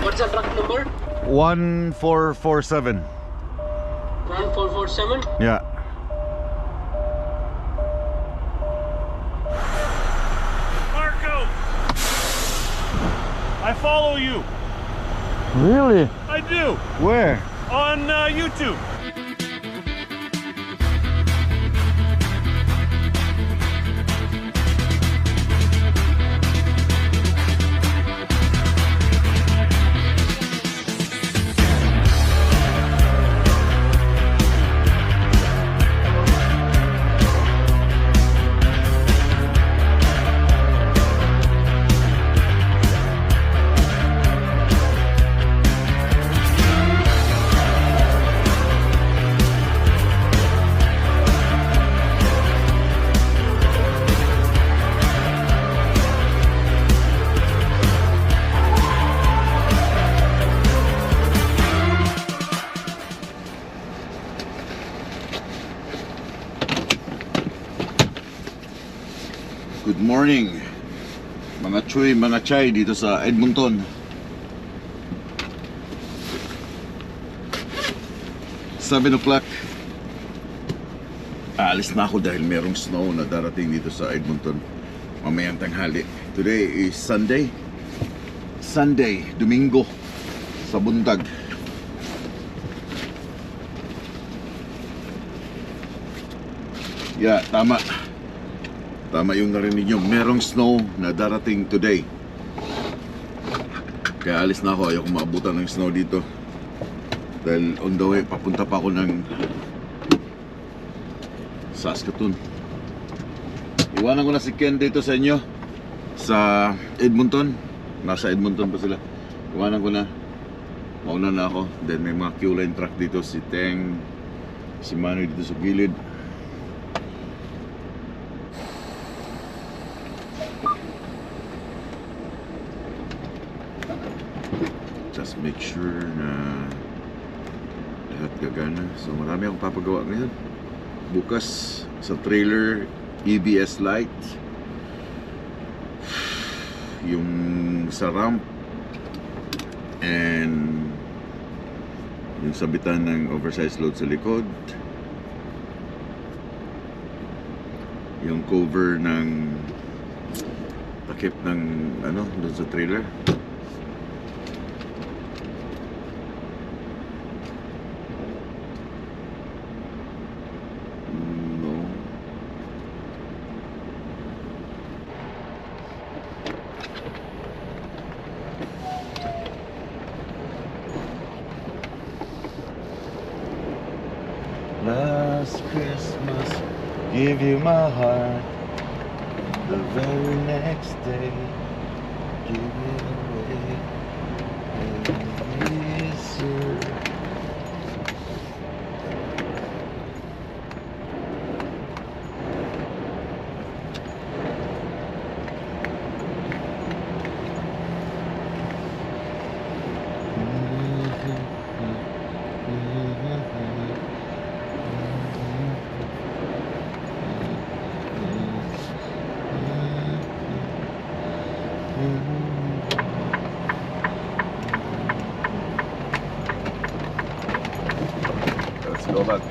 What's the truck number? 1447. 1447? Yeah. Marco! I follow you. Really? I do. Where? On YouTube. Good morning, mga chuy, mga chay dito sa Edmonton. 7 o'clock. Aalis na ako dahil merong snow na darating dito sa Edmonton mamayang tanghali. Today is Sunday, Domingo, sa bundag. Yeah, tama yung narinig nyo, merong snow na darating today. Kaya alis na ako, ayoko maabutan ng snow dito dahil on the way, papunta pa ako ng Saskatoon. Iwanan ko na si Ken dito sa inyo sa Edmonton. Nasa Edmonton pa sila. Iwanan ko na, mauna na ako. Then may mga Q-line truck dito, si Teng, si Manu dito sa gilid. Just make sure na lahat gagana. So marami akong papagawa ngayon. Bukas sa trailer, EBS light, yung sa ramp, and yung sabitan ng oversized load sa likod, yung cover ng takip ng ano doon sa trailer. Last Christmas, give you my heart. The very next day, give it away. Yes, sir. Let's go back.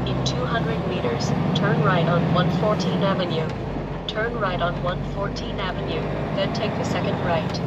In 200 meters, turn right on 114 Avenue. Turn right on 114 Avenue, then take the second right.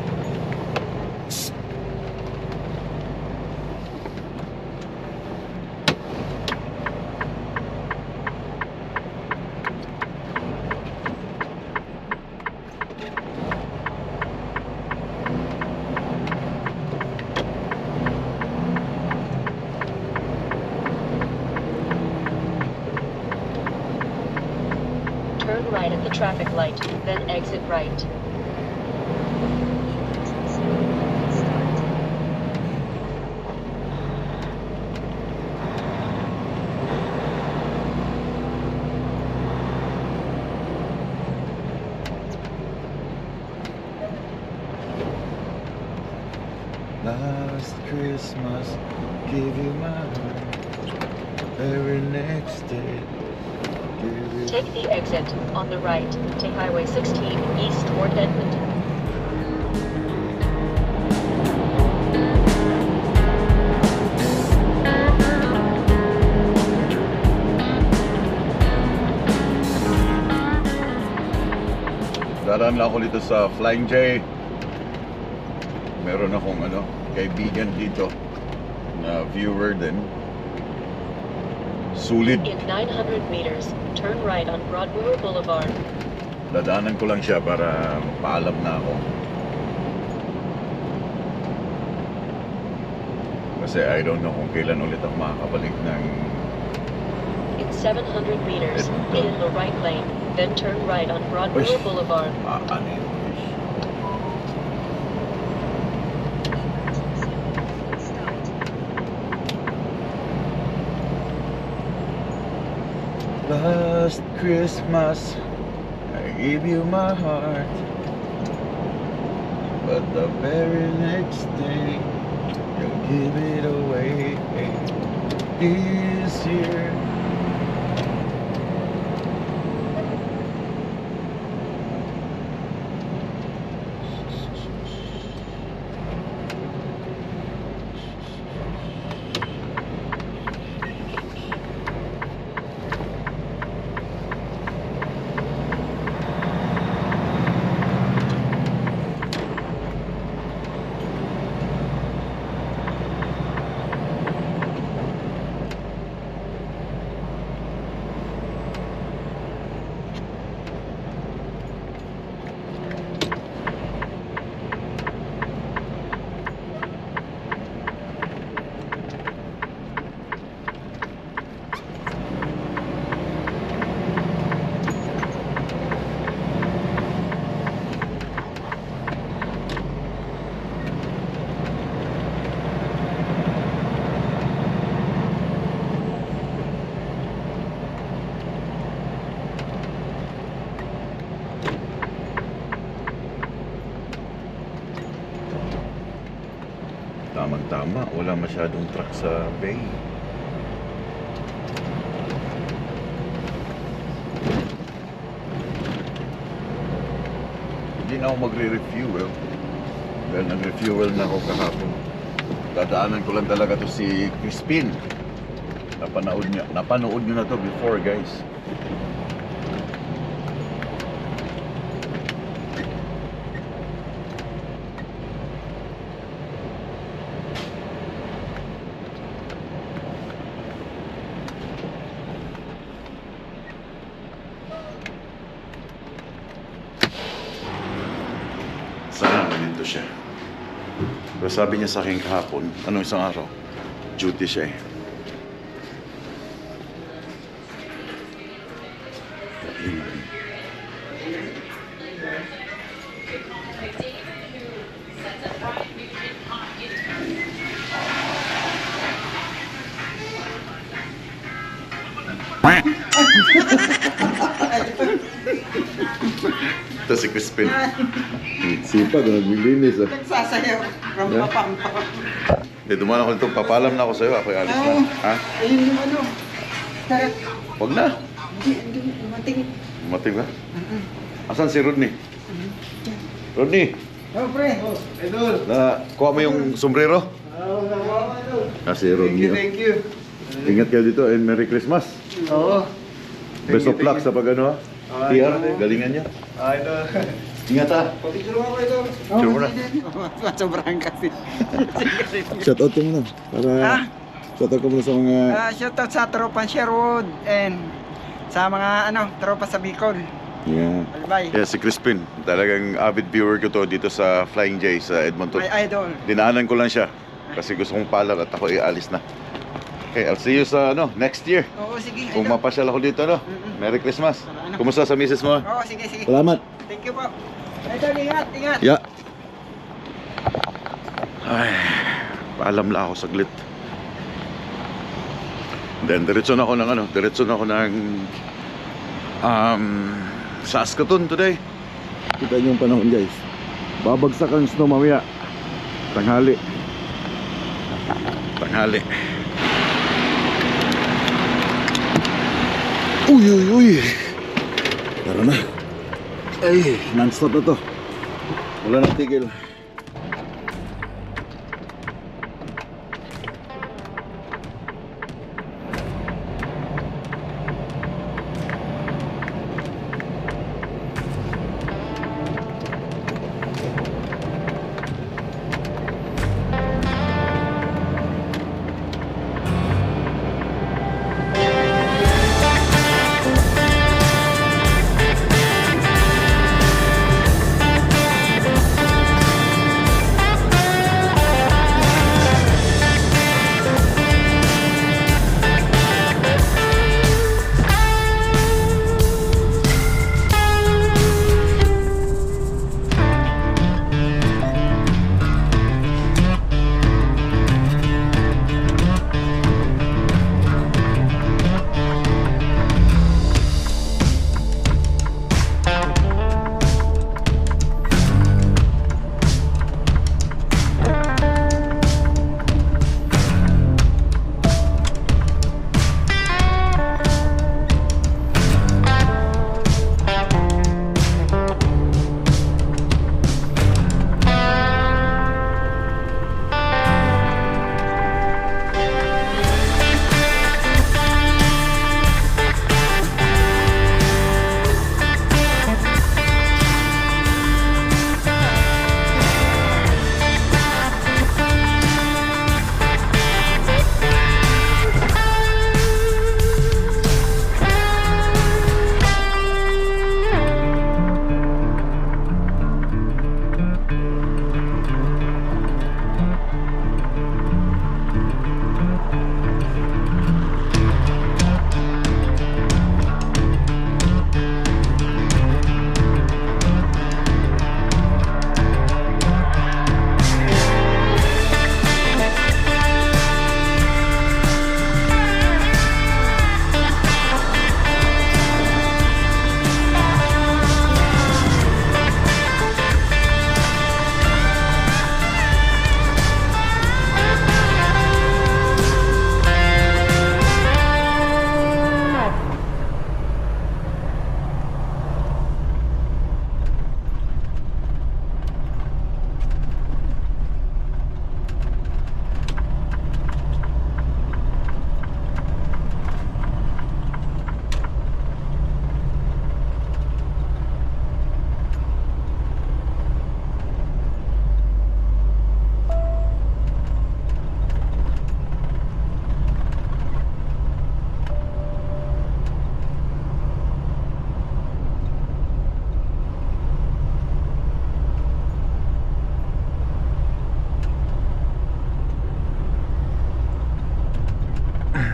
Turn right at the traffic light, then exit right. Last Christmas, give you my heart. Very next day, give you... Take the exit on the right. Take Highway 16 east toward Edmonton. Daraan lang ako dito sa Flying J. Meron akong kaibigan dito na viewer din. Sulit. In 900 meters, turn right on Broadmoor Boulevard. Dadaanan ko lang siya para paalam na ako. Kasi I don't know kung kailan ulit ako makakabalik ng... In 700 meters, be in the right lane, then turn right on Broadmoor Uy. Boulevard. Ano yun? Last Christmas, I gave you my heart, but the very next day, you'll give it away. This year, tamang-tama, wala masyadong truck sa bay. Hindi na ako magre-refuel dahil nag-refuel na ako kahapon. Dadaanan ko lang talaga to si Crispin. Napanood nyo na to before, guys. Sana nandito siya. Pero sabi niya sa akin kahapon, isang araw, duty siya eh. Ito si Crispin. Sipag, naglilinis ah. Nagsasayaw. Rampapampa. Hindi, dumaan ako dito. Papalam na ako sa'yo. Ako'y alis na. Ha? Ayun yung Tarat. Huwag na. Hindi, mating. Mating ba? Asan si Rodney? Rodney, Oh, pre. Idol. kuha mo yung sombrero? Si Rodney. Thank you. Ingat kayo dito and Merry Christmas. Oo. Best of luck sa pag-ano ha. PR, galingan niya. Idol. Ingat ha. Picture mo ako ito. Picture mo na. Sobrang kasi. Shoutout ka muna. Para shoutout ka muna sa mga... Shoutout sa tropa Sherwood and sa mga tropa sa Bicol. Yeah. Bye. Yeah, si Crispin. Talagang avid viewer ko to dito sa Flying J sa Edmonton. My idol. Dinaanan ko lang siya kasi gusto kong palag at ako ialis na. Okay, I'll see you sa next year. Oo, sige. Kung idol. mapasyal ako dito, Merry Christmas. Kumusta sa misis mo? Oo, sige, sige. Salamat. Thank you po. Idol, ingat, ingat. Yeah. Ay, paalam lang ako saglit. Then diretso na ako ng Saskatoon today. Kita niyo yung panahon, guys. Babagsak ang snow mamaya. Tanghali. Tanghali. Uy, uy, uy. Tara na. Ay, non-stop na to. Wala nang tigil.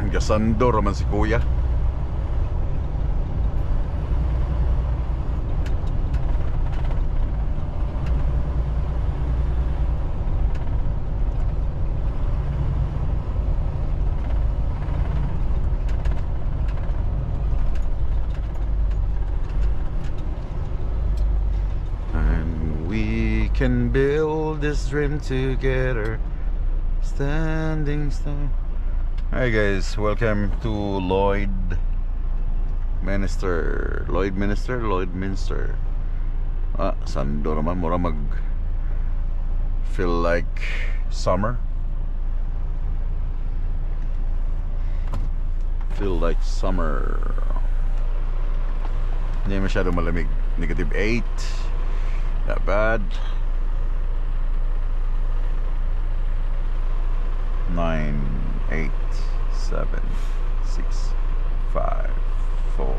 Gasando raman si kuya. And we can build this dream together, standing strong. Hi guys, welcome to Lloyd Minster. Sando naman, mura mag feel like summer. Hindi masyado malamig. Negative 8. Not bad. 9, 8, 7, 6, 5, 4,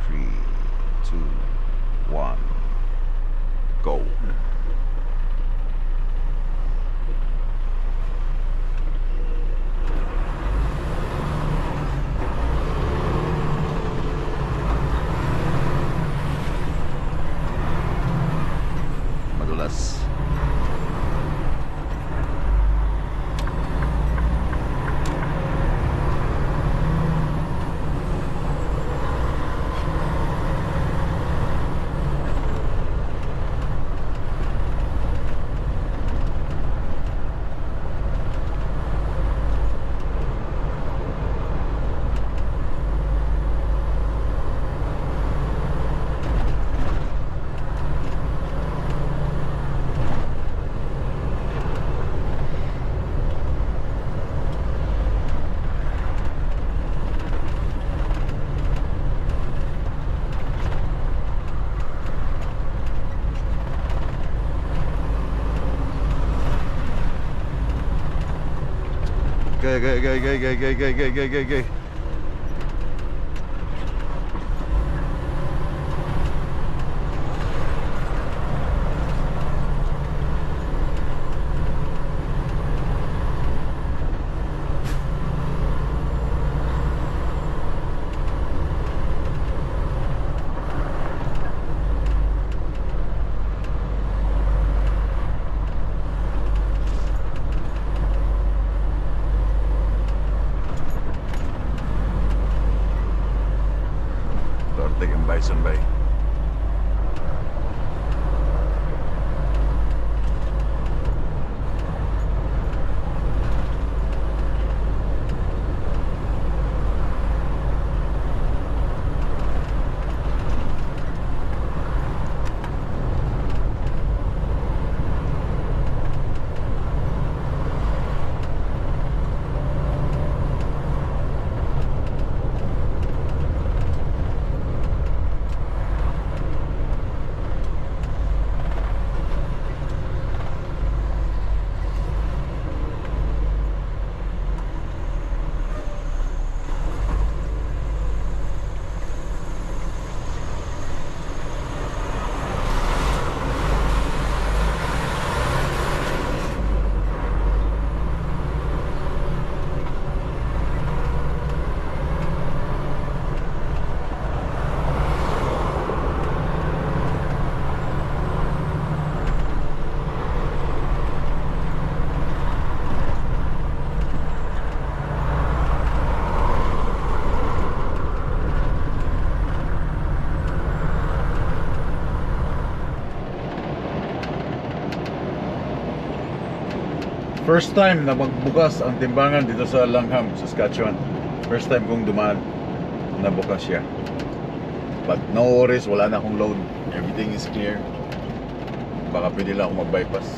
3, 2, 1, go. Madulas. Gay. Tortek ang Bison Bay. First time na magbukas ang timbangan dito sa Langham, Saskatchewan. First time kong dumaan na bukas siya. But no worries, wala na akong load. Everything is clear. Baka pwede lang ako mag-bypass.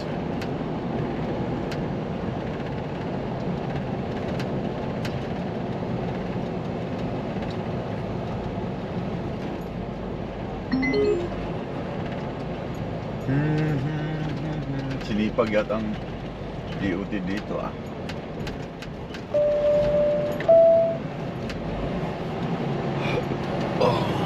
Sinipag yata ang DOT dito ah. Oh.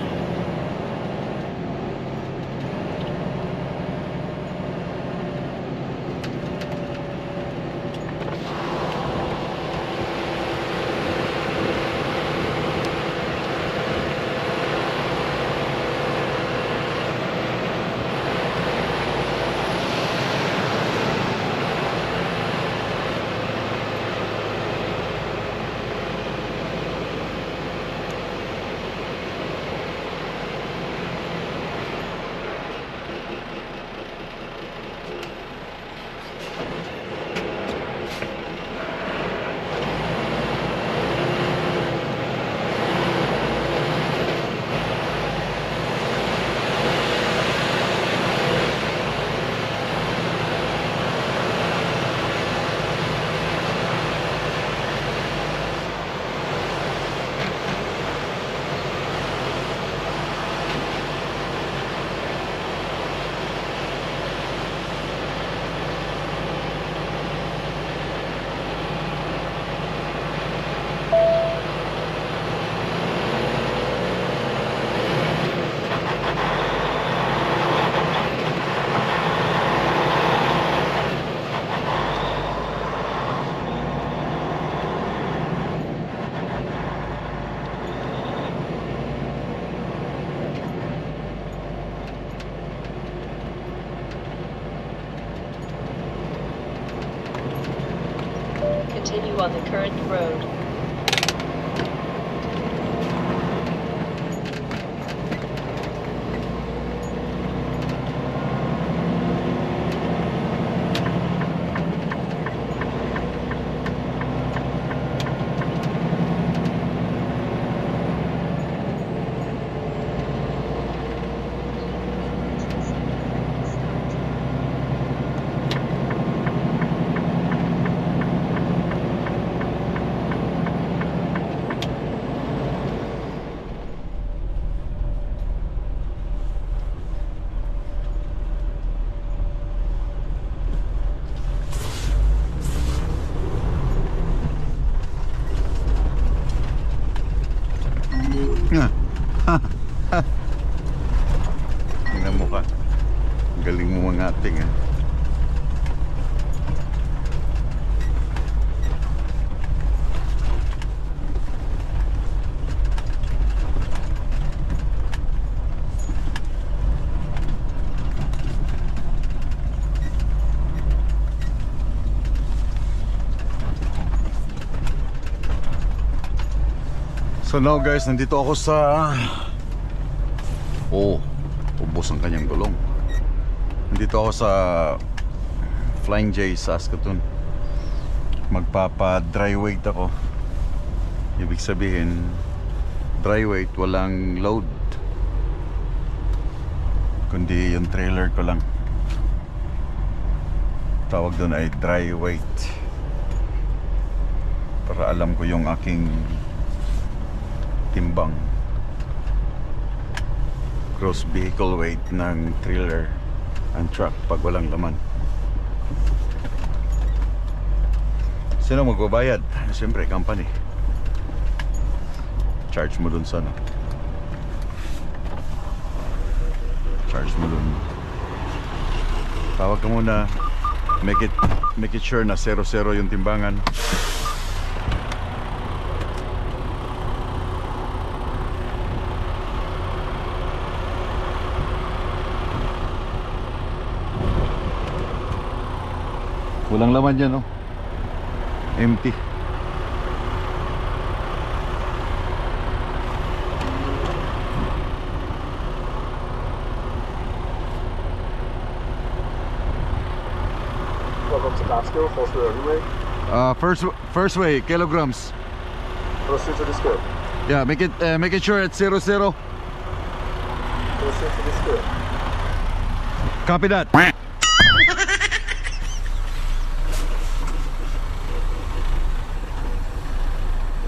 Continue on the current road. Tingnan mo ka. Galing mo mga ating eh. So now guys, nandito ako sa ubos ang kanyang gulong. Nandito ako sa Flying J, Saskatoon. Magpapa dry weight ako. Ibig sabihin dry weight, walang load, kundi yung trailer ko lang. Tawag doon ay dry weight, para alam ko yung aking timbang, gross vehicle weight ng trailer and truck pag walang laman. Sino magbabayad? Siyempre company. Charge mo dun sa ano, charge mo dun, tawag ka muna, make it sure na 0-0 yung timbangan. Walang laman dyan, no? Empty. Welcome to Costco, full through every way. First way, kilograms. Proceed to the script. Yeah, make it sure it's 0-0. Proceed to the script. Copy that.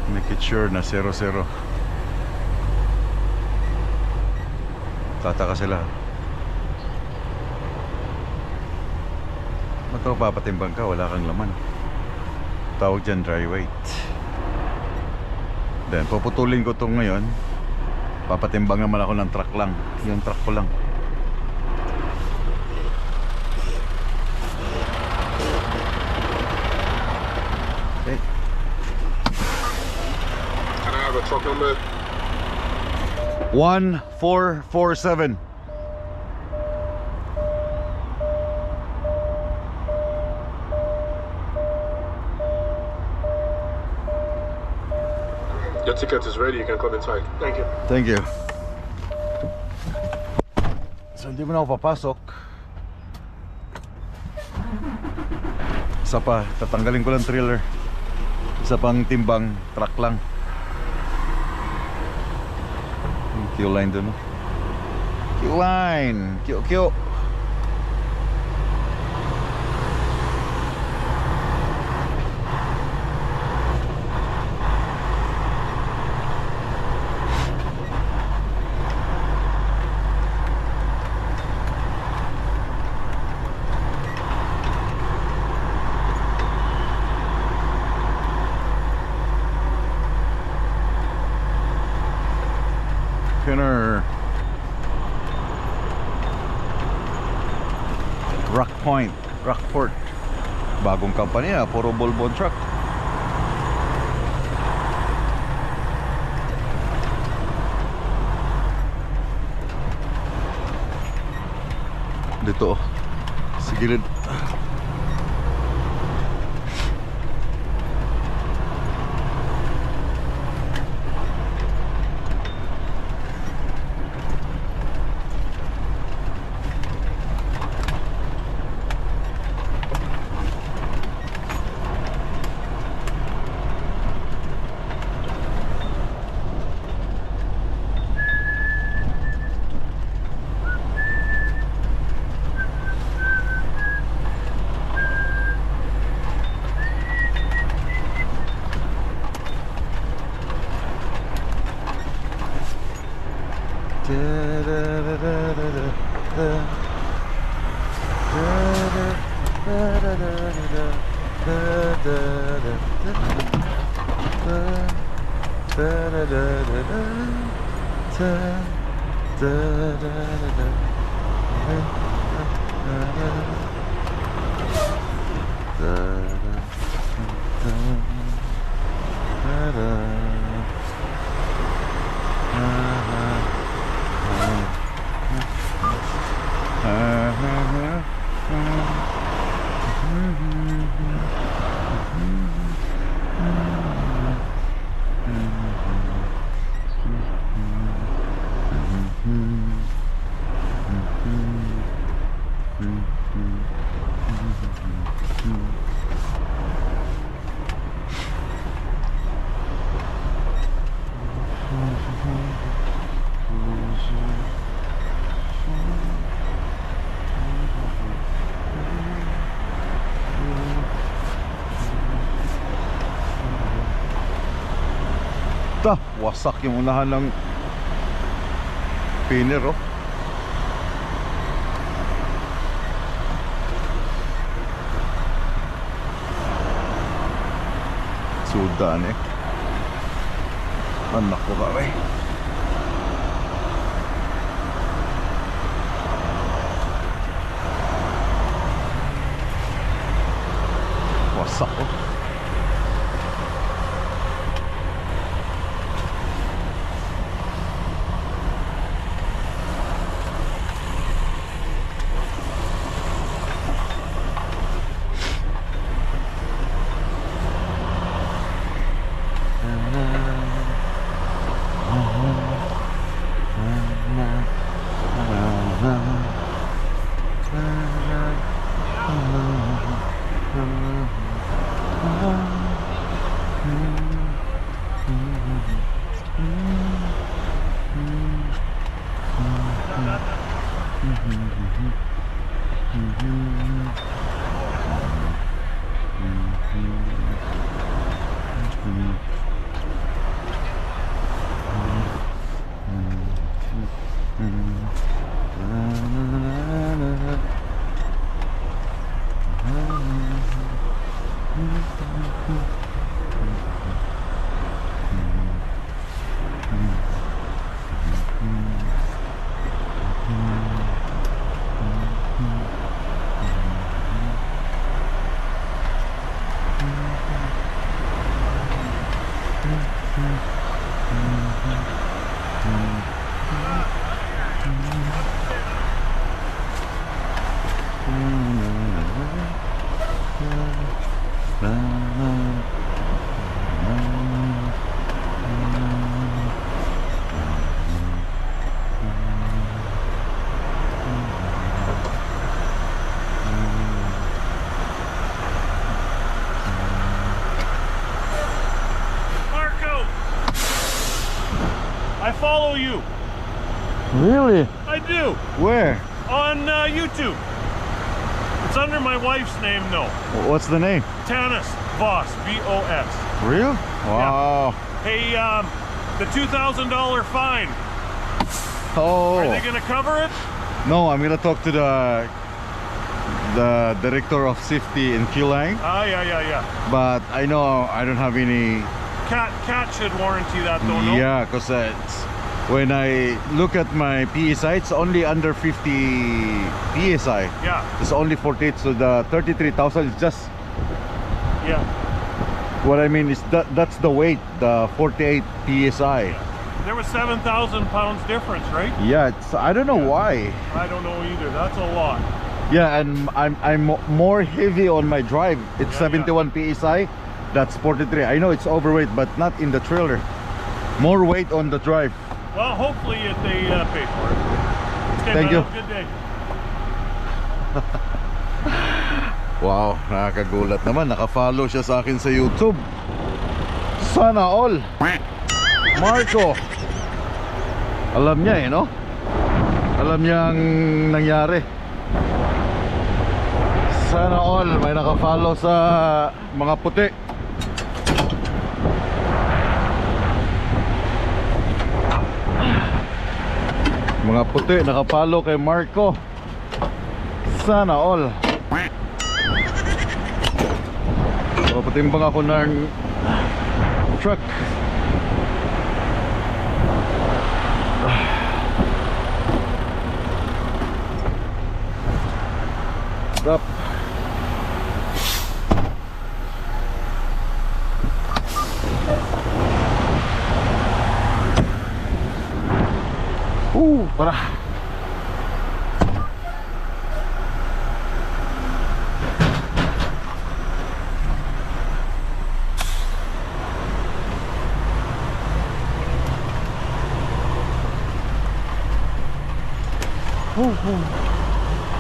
Make it sure na 0-0. Tataka sila. Magpapatimbang ka, wala kang laman. Tawag dyan dry weight. Then puputulin ko itong ngayon. Papatimbang naman ako ng truck lang. Yung truck ko lang. Okay. Can I have a truck number? 1447. Your ticket is ready. You can come inside. Thank you. Thank you. So hindi mo na ako papasok. Isa pa, tatanggalin ko lang trailer. Isa pang timbang, truck lang. Yung queue line dun. Queue line! Queue! Pinner. Rock Point, Rockport. Bagong company ah, puro Volvo truck. Dito oh, sa gilid. Wasak yung unahan ng pinner, oh. Sudan eh. Anak ko ba eh. Wasak, oh. Marco! I follow you. Really? I do. Where? On YouTube. It's under my wife's name, though. What's the name? Tanis Voss, V-O-S. Real? Wow. Hey, the $2,000 fine. Oh. Are they gonna cover it? No, I'm gonna talk to the director of safety in Kilang, Ah, yeah. but I know I don't have any. Cat should warranty that, though, no? Yeah, because when I look at my PSI, it's only under 50 PSI. Yeah, It's only 48, so the 33,000 is just yeah. what I mean is that's the weight, the 48 PSI. There was 7,000 pounds difference, right? Yeah, I don't know why. I don't know either. That's a lot. Yeah, and I'm more heavy on my drive. It's Yeah, 71 PSI. That's 43. I know it's overweight, but not in the trailer. More weight on the drive. Well, hopefully they pay for it. Okay, Thank man, you. have a good day. Wow, nakakagulat naman. Naka-follow siya sa akin sa YouTube. Sana all. Marco. Alam niya eh, no? Alam niya ang nangyari. Sana all. May naka-follow sa mga puti. Mga puti naka-follow kay Marco. Sana all. So, patimbang ako ng truck. Stop. Para.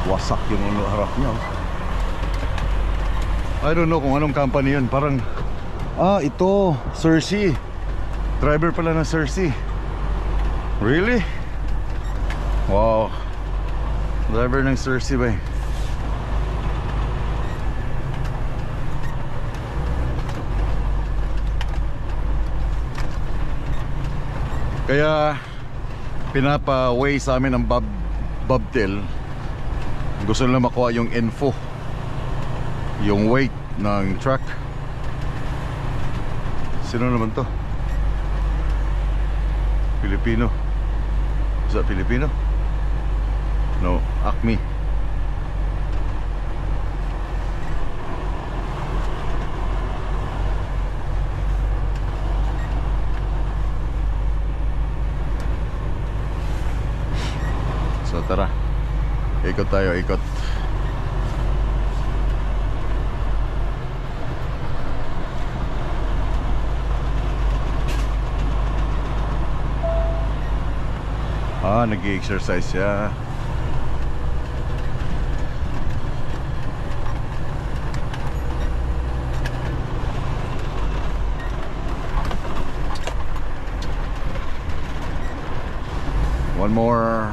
Wasak yung harap niya. I don't know kung anong company yun. Parang, ito, Cersei. Driver pala ng Cersei. Really? Wow. Driver ng Cersei ba eh. Kaya pinapa-weigh sa amin ang bobtail. Gusto nila makuha yung info, yung weight ng truck. Sino naman to? Filipino. Is that Filipino? No, Acme. So tara, ikot tayo, ikot. Nag-i-exercise siya. One more.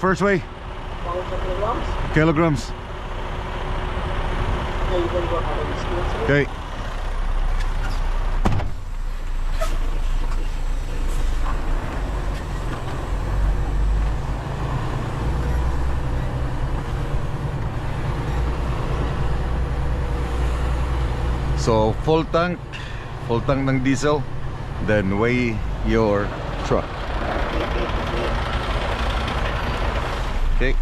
First way. Kilograms. Okay. So full tank ng diesel, then weigh your truck. Okay.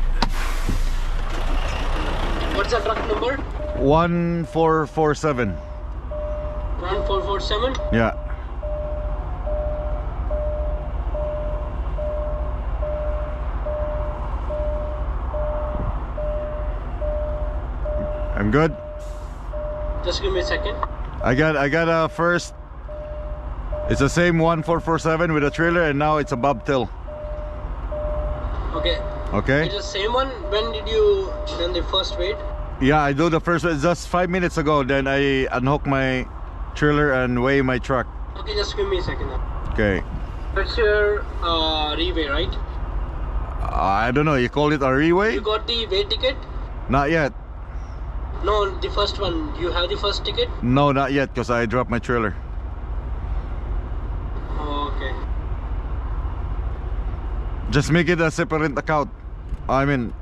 What's the truck number? 1447. 1447? Yeah. I'm good. Just give me a second. I got a first. It's the same 1447 with a trailer, and now it's a bobtail. Okay. Okay. It's the same one. When did you done the first weight? Yeah, I do the first one just 5 minutes ago. Then I unhook my trailer and weigh my truck. Okay, just give me a second now. Okay. It's your reweigh, right? I don't know. You call it a reweigh? You got the weight ticket? Not yet. No, the first one. You have the first ticket? No, not yet, because I dropped my trailer. Oh, okay. Just make it a separate account. I mean,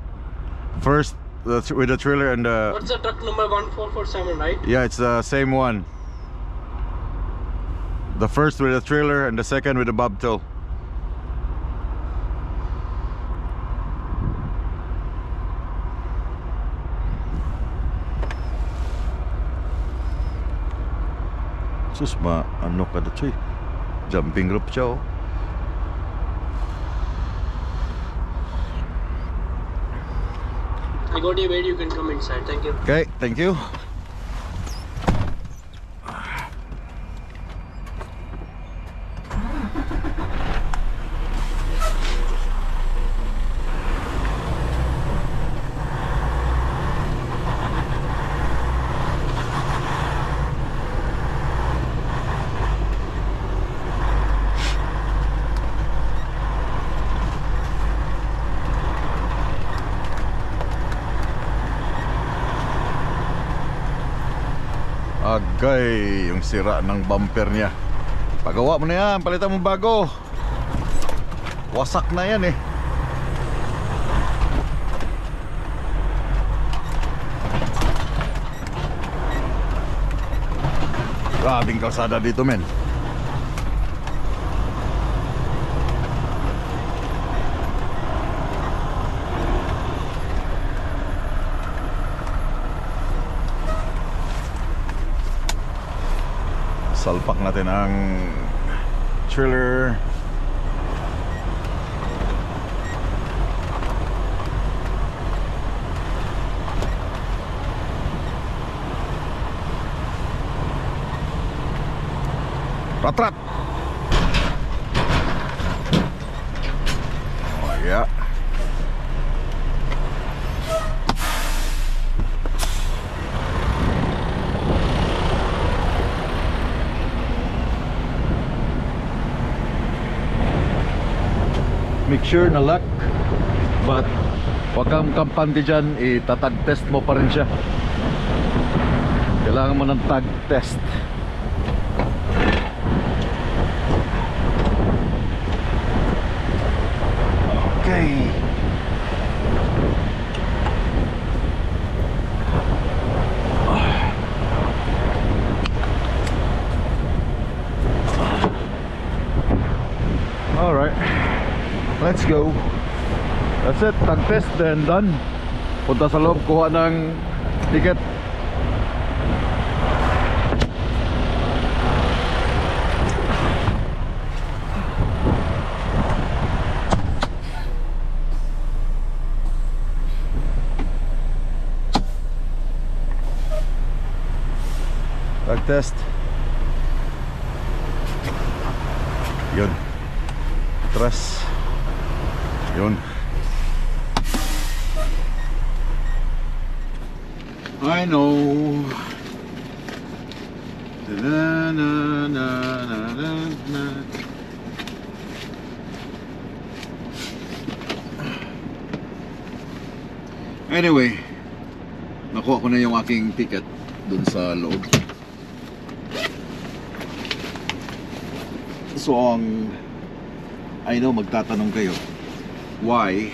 first with the trailer and the... What's the truck number? 1447, right? Yeah, it's the same one. The first with the trailer and the second with the bobtail. Sus, ano ka dito eh. Jumping rope siya oh. I got your weight, you can come inside. Thank you. Okay, thank you. Okay, yung sira ng bumper niya. Pagawa mo na yan, palitan mo bago. Wasak na yan eh. Grabing kalsada dito, men. Salpak natin ang trailer. Rat-rat. Oh yeah. Make sure na lock, but wag kang kampante dyan, itatag test mo pa rin siya. Kailangan mo ng tag test. Okay. Alright. Let's go. That's it. Tag test then done. Punta sa loob, kuha ng ticket. Tag test. Yun. Atras. Yun. I know. Na, na, na, na, na, na. Anyway, nakuha ko na yung aking ticket dun sa loob. So I know magtatanong kayo, why?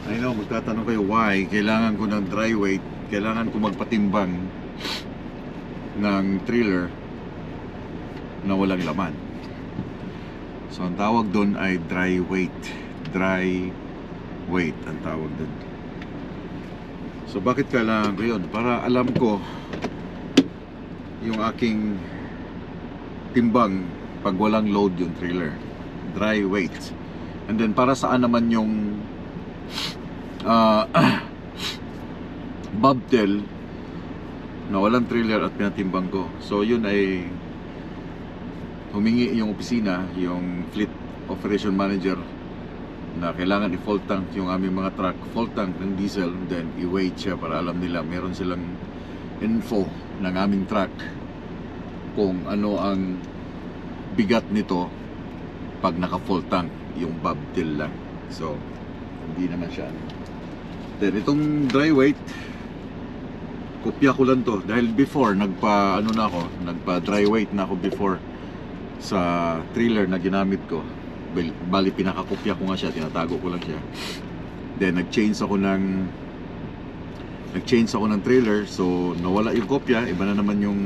I know magtatanong kayo, why kailangan ko ng dry weight, kailangan ko magpatimbang ng trailer na walang laman. So ang tawag doon ay dry weight. Dry weight ang tawag doon. So bakit kailangan ko yun? Para alam ko yung aking timbang pag walang load yung trailer. Dry weight. And then para saan naman yung bobtail na walang trailer at pinatimbang ko. So yun ay humingi yung opisina, yung fleet operation manager, na kailangan i-full tank yung aming mga truck, full tank ng diesel, then i-weight siya para alam nila, meron silang info ng aming truck kung ano ang bigat nito pag naka full tank yung bobtail lang. So hindi naman siya. Then itong dry weight, kopya ko lang to dahil before nagpa dry weight na ako before sa trailer na ginamit ko. Bali pinakakopya ko nga siya, tinatago ko lang siya. Then nag-change ako ng trailer, so nawala yung kopya, iba na naman yung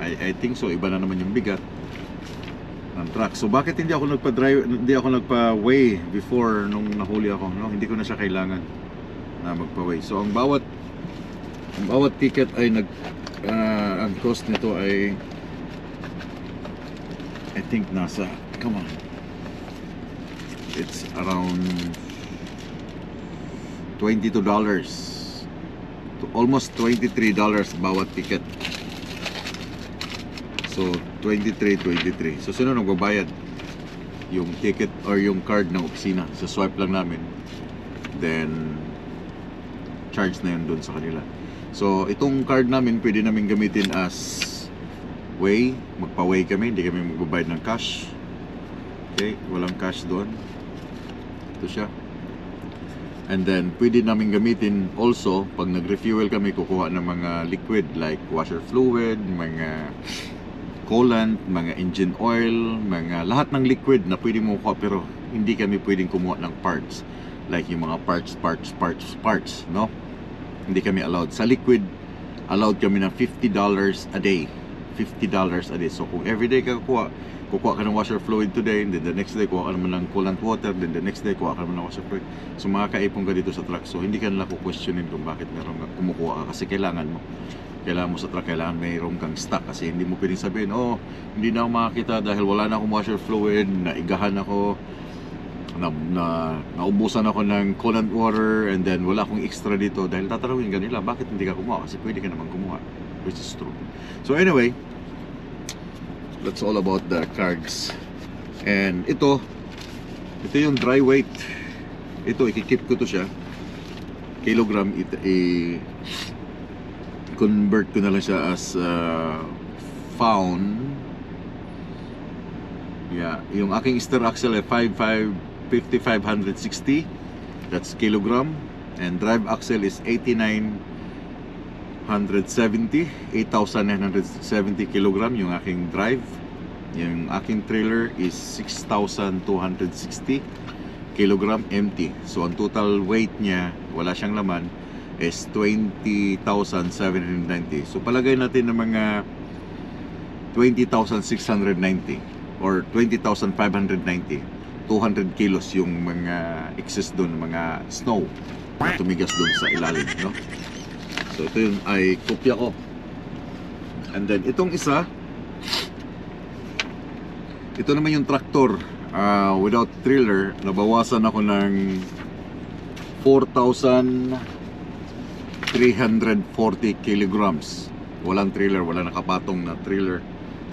I think so, iba na naman yung bigat ng truck. So bakit hindi ako nagpa-weigh before nung nahuli ako, no? Hindi ko na siya kailangan na magpa-weigh. So ang bawat ticket ay ang cost nito ay I think nasa, come on, it's around $22 to almost $23 bawat ticket. So 23. So sino nagbabayad? Yung ticket or yung card ng opisina. So swipe lang namin, then charge na yun dun sa kanila. So itong card namin pwede namin gamitin as weigh. Magpa-weigh kami, hindi kami magbabayad ng cash. Okay, walang cash doon. Ito siya. And then pwede namin gamitin also pag nag-refuel kami, kukuha ng mga liquid like washer fluid, mga coolant, mga engine oil, mga lahat ng liquid na pwede mo kuha, pero hindi kami pwedeng kumuha ng parts like yung mga parts, no? Hindi kami allowed. Sa liquid, allowed kami ng $50 a day. $50 a day. So kung everyday ka kukuha ka ng washer fluid today, then the next day kuha ka naman ng coolant water, then the next day kuha ka naman ng washer fluid. So makakaipon ka dito sa truck. So hindi ka nila questionin kung bakit meron ka kumukuha ka, kasi kailangan mo sa truck, kailangan mayroon kang stock, kasi hindi mo pwedeng sabihin, oh, hindi na ako makakita dahil wala na akong washer fluid, naigahan ako, naubusan ako ng coolant water, and then wala akong extra dito. Dahil tatanungin ka nila, bakit hindi ka kumuha? Kasi pwede ka naman kumuha, which is true. So anyway, that's all about the cards. And ito yung dry weight. Ito, ikikip ko to siya kilogram. Convert ko na lang siya as pound. Yeah, yung aking steer axle ay 5,560, that's kilogram. And drive axle is 8,970 kilogram yung aking drive. Yung aking trailer is 6,260 kilogram empty. So ang total weight niya, wala siyang laman, is 20,790. So palagay natin ng mga 20,690 or 20,590. 200 kilos yung mga excess doon, mga snow na tumigas doon sa ilalim, no? So ito yung ay kopya ko. And then itong isa, ito naman yung tractor without trailer. Nabawasan ako ng 4,340 kilograms. Walang trailer, wala nakapatong na trailer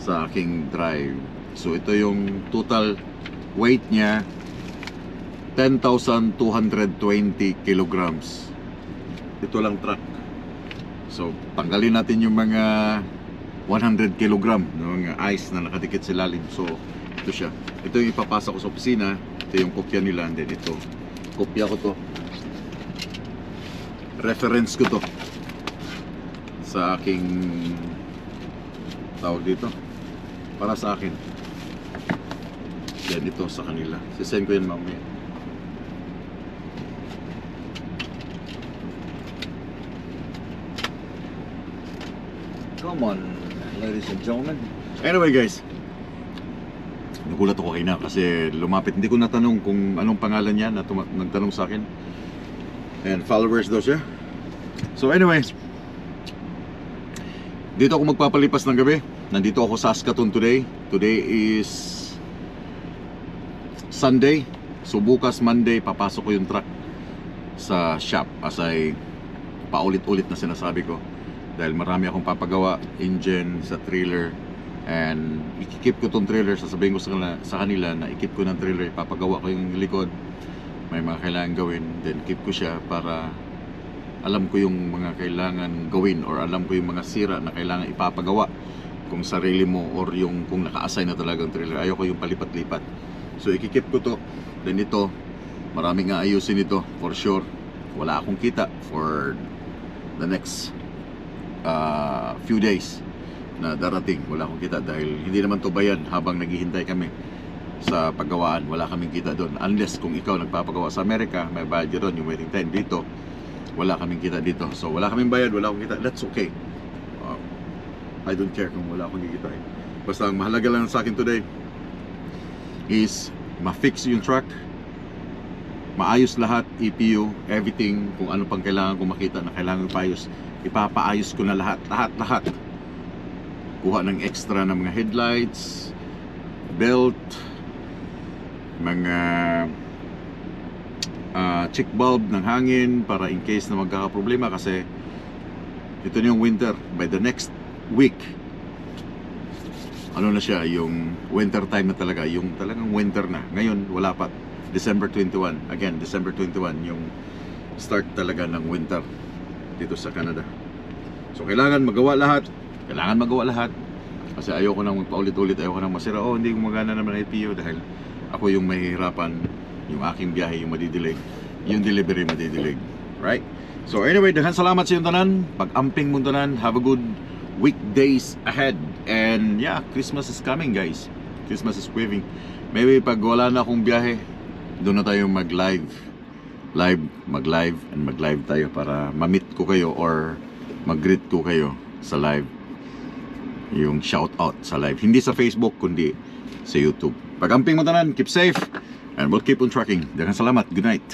sa aking drive. So ito yung total weight niya, 10,220 kilograms. Ito lang truck. So tanggalin natin yung mga 100 kilogram ng mga ice na nakadikit sa lalim. So ito siya. Ito yung ipapasa ko sa opisina. Ito yung kopya nila. And then ito, kopya ko to, reference ko to sa aking tawag dito, para sa akin. Yan, ito sa kanila. Sisend ko yan mamaya. Come on, ladies and gentlemen. Anyway guys, nagulat ako kayo na kasi lumapit. Hindi ko natanong kung anong pangalan niya na nagtanong sa akin. And followers daw siya. So anyway, dito ako magpapalipas ng gabi. Nandito ako sa Saskatoon today. Today is Sunday. So bukas Monday, papasok ko yung truck sa shop. As I paulit-ulit na sinasabi ko. Dahil marami akong papagawa, engine sa trailer. And ikikip ko tong trailer. Sasabihin ko sa kanila na ikip ko ng trailer. Papagawa ko yung likod. May mga kailangan gawin. Then keep ko siya para alam ko yung mga kailangan gawin, or alam ko yung mga sira na kailangan ipapagawa, kung sarili mo or yung kung naka-assign na talagang trailer. Ayoko yung palipat-lipat. So ikikip ko to. Then ito, maraming aayusin ito for sure. Wala akong kita for the next few days na darating. Wala akong kita dahil hindi naman to bayad habang naghihintay kami sa paggawaan. Wala kaming kita doon, unless kung ikaw nagpapagawa sa Amerika, may bayad doon yung waiting time. Dito wala kaming kita dito. So wala kaming bayad, wala akong kita. That's okay. I don't care kung wala akong kikita. Basta ang mahalaga lang sa akin today is ma-fix yung truck, maayos lahat, EPU, everything. Kung ano pang kailangan kong makita na kailangan ipaayos, ipapaayos ko na lahat. Kuha ng extra ng mga headlights, belt, mga check bulb ng hangin para in case na magkakaproblema, kasi ito na yung winter. By the next week, ano na siya, yung winter time na talaga, yung talagang winter na. Ngayon wala pa, December 21, again December 21 yung start talaga ng winter dito sa Canada. So kailangan magawa lahat, kasi ayoko nang magpaulit-ulit, ayoko nang masira, oh hindi gumagana naman ang IPO, dahil ako yung mahihirapan, yung aking biyahe yung madidelay, yung delivery madidilig. Right? So anyway, daghan salamat sa iyong tanan. Pag-amping mong tanan. Have a good weekdays ahead. And yeah, Christmas is coming, guys. Christmas is waving. Maybe pag wala na akong biyahe, doon na tayo mag-live. Mag-live tayo para ma-meet ko kayo or mag-greet ko kayo sa live. Yung shout out sa live. Hindi sa Facebook, kundi sa YouTube. Pag-amping mo tanan, keep safe. And we'll keep on tracking. Daghang salamat. Good night.